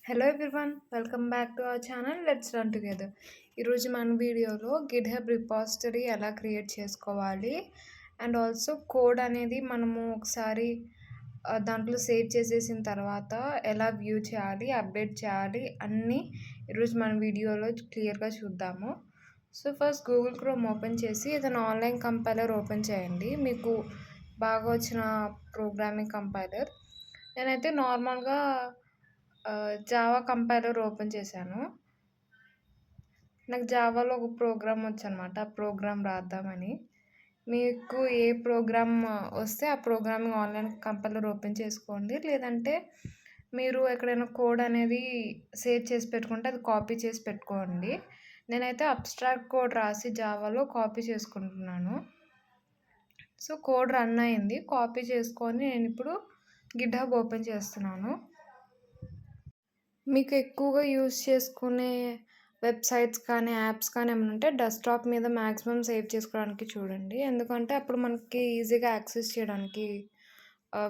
Hello everyone, welcome back to our channel let's run together. ఈరోజు మన వీడియోలో GitHub repository ఎలా క్రియేట్ చేసుకోవాలి అండ్ ఆల్సో కోడ్ అనేది మనము ఒకసారి దాంట్లో సేవ్ చేసేసిన తర్వాత ఎలా వ్యూ చేయాలి, అప్డేట్ చేయాలి అన్నీ ఈరోజు మన వీడియోలో క్లియర్గా చూద్దాము. So first Google chrome open చేసి ఏదైనా ఆన్లైన్ కంపైలర్ ఓపెన్ చేయండి, మీకు బాగా వచ్చిన ప్రోగ్రామింగ్ కంపైలర్. నేనైతే నార్మల్గా జావా కంపైలర్ ఓపెన్ చేశాను. నాకు జావాలో ఒక ప్రోగ్రామ్ వచ్చనమాట, ఆ ప్రోగ్రామ్ రాద్దామని. మీకు ఏ ప్రోగ్రామ్ వస్తే ఆ ప్రోగ్రామింగ్ ఆన్లైన్ కంపైలర్ ఓపెన్ చేసుకోండి, లేదంటే మీరు ఎక్కడైనా కోడ్ అనేది సేవ్ చేసి పెట్టుకుంటే అది కాపీ చేసి పెట్టుకోండి. నేనైతే అబ్స్ట్రాక్ట్ కోడ్ రాసి జావాలో కాపీ చేసుకుంటున్నాను. సో కోడ్ రన్ అయింది, కాపీ చేసుకొని నేను ఇప్పుడు గిట్హబ్ ఓపెన్ చేస్తున్నాను. మీకు ఎక్కువగా యూజ్ చేసుకునే వెబ్సైట్స్ కానీ యాప్స్ కానీ ఏమైనా ఉంటే డెస్క్టాప్ మీద మ్యాక్సిమం సేవ్ చేసుకోవడానికి చూడండి, ఎందుకంటే అప్పుడు మనకి ఈజీగా యాక్సెస్ చేయడానికి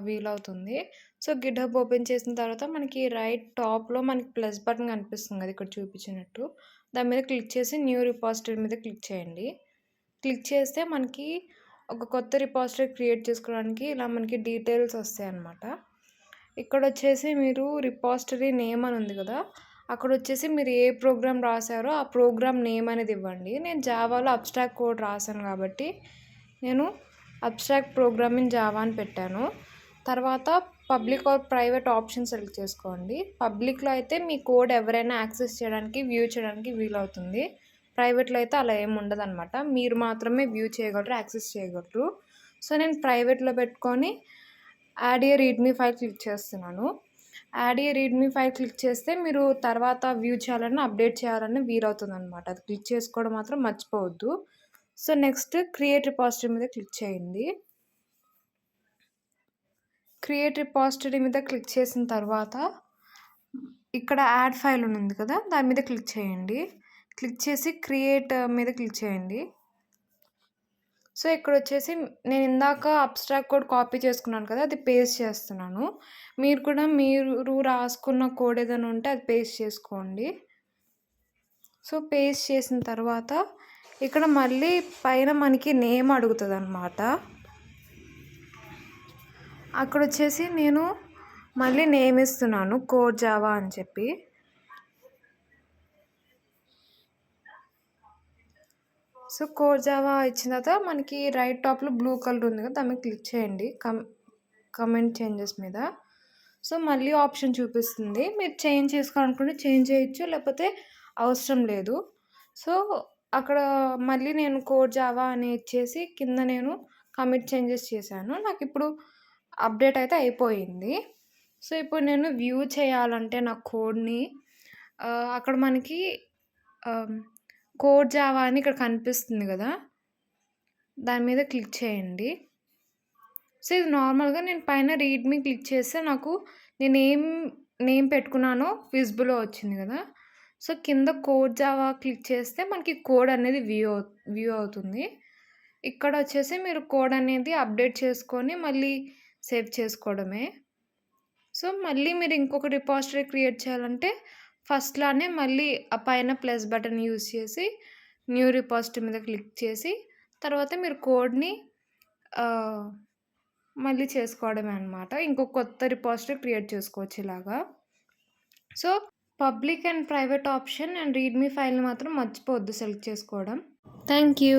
వీలవుతుంది. సో గిట్హబ్ ఓపెన్ చేసిన తర్వాత మనకి రైట్ టాప్లో మనకి ప్లస్ బటన్ కనిపిస్తుంది కదా, ఇక్కడ చూపించినట్టు. దాని మీద క్లిక్ చేసి న్యూ రిపాజిటరీ మీద క్లిక్ చేయండి. క్లిక్ చేస్తే మనకి ఒక కొత్త రిపాజిటరీ క్రియేట్ చేసుకోవడానికి ఇలా మనకి డీటెయిల్స్ వస్తాయి అన్నమాట. ఇక్కడ వచ్చేసి మీరు రిపాజిటరీ నేమ్ అని ఉంది కదా, అక్కడ వచ్చేసి మీరు ఏ ప్రోగ్రామ్ రాశారో ఆ ప్రోగ్రామ్ నేమ్ అనేది ఇవ్వండి. నేను జావాలో అబ్స్ట్రాక్ట్ కోడ్ రాశాను కాబట్టి నేను అబ్స్ట్రాక్ట్ ప్రోగ్రామింగ్ జావా అని పెట్టాను. తర్వాత public or private option select చేసుకోండి. పబ్లిక్లో అయితే మీ కోడ్ ఎవరైనా యాక్సెస్ చేయడానికి, వ్యూ చేయడానికి వీలవుతుంది. ప్రైవేట్లో అయితే అలా ఏమి ఉండదు అనమాట, మీరు మాత్రమే వ్యూ చేయగలరు, యాక్సెస్ చేయగలరు. సో నేను ప్రైవేట్లో పెట్టుకొని యాడ్ ఏ రీడ్మీ ఫైల్ క్లిక్ చేస్తున్నాను. యాడ్ ఏ రీడ్మీ ఫైల్ క్లిక్ చేస్తే మీరు తర్వాత వ్యూ చేయాలని, అప్డేట్ చేయాలని వీలవుతుంది అనమాట. అది క్లిక్ చేసుకోవడం మాత్రం మర్చిపోవద్దు. సో నెక్స్ట్ క్రియేట్ రిపాజిటరీ మీద క్లిక్ చేయండి. క్రియేట్ రిపాజిటరీ మీద క్లిక్ చేసిన తర్వాత ఇక్కడ యాడ్ ఫైల్ ఉంది కదా, దాని మీద క్లిక్ చేయండి. క్లిక్ చేసి క్రియేట్ మీద క్లిక్ చేయండి. సో ఇక్కడ వచ్చేసి నేను ఇందాక అబ్స్ట్రాక్ట్ కోడ్ కాపీ చేసుకున్నాను కదా, అది పేస్ట్ చేస్తున్నాను. మీరు కూడా మీరు రాసుకున్న కోడ్ ఏదైనా ఉంటే అది పేస్ట్ చేసుకోండి. సో పేస్ట్ చేసిన తర్వాత ఇక్కడ మళ్ళీ పైన మనకి నేమ్ అడుగుతుంది అన్నమాట. అక్కడ వచ్చేసి నేను మళ్ళీ నేమ్ ఇస్తున్నాను, కోడ్ జావా అని చెప్పి. సో కోడ్ జావా ఇచ్చిన తర్వాత మనకి రైట్ టాప్లో బ్లూ కలర్ ఉంది కదా, దాని మీద క్లిక్ చేయండి కమెంట్ చేంజెస్ మీద. సో మళ్ళీ ఆప్షన్ చూపిస్తుంది, మీరు చేంజ్ చేసుకోవాలనుకుంటే చేంజ్ చేయొచ్చు, లేకపోతే అవసరం లేదు. సో అక్కడ మళ్ళీ నేను కోడ్ జావా అని ఇచ్చేసి కింద నేను కమిట్ చేంజెస్ చేశాను. నాకు ఇప్పుడు అప్డేట్ అయితే అయిపోయింది. సో ఇప్పుడు నేను వ్యూ చేయాలంటే నా కోడ్ని అక్కడ మనకి కోడ్ జావా అని ఇక్కడ కనిపిస్తుంది కదా, దాని మీద క్లిక్ చేయండి. సో ఇది నార్మల్గా నేను పైన రీడ్మీ క్లిక్ చేస్తే నాకు నేను నేమ్ పెట్టుకున్నానో విజిబుల్లో వచ్చింది కదా. సో కింద కోడ్ జావా క్లిక్ చేస్తే మనకి కోడ్ అనేది వ్యూ అవుతుంది. ఇక్కడ వచ్చేసి మీరు కోడ్ అనేది అప్డేట్ చేసుకొని మళ్ళీ సేవ్ చేసుకోవడమే. సో మళ్ళీ మీరు ఇంకొక రిపాజిటరీ క్రియేట్ చేయాలంటే ఫస్ట్లానే మళ్ళీ ఆ పైన ప్లస్ బటన్ యూజ్ చేసి న్యూ రిపాజిటరీ మీద క్లిక్ చేసి తర్వాత మీరు కోడ్ని మళ్ళీ చేసుకోవడమే అనమాట. ఇంకొక కొత్త రిపాజిటరీ క్రియేట్ చేసుకోవచ్చు ఇలాగా. So public and private option and readme ఫైల్ని మాత్రం మర్చిపోవద్దు సెలెక్ట్ చేసుకోవడం. Thank you.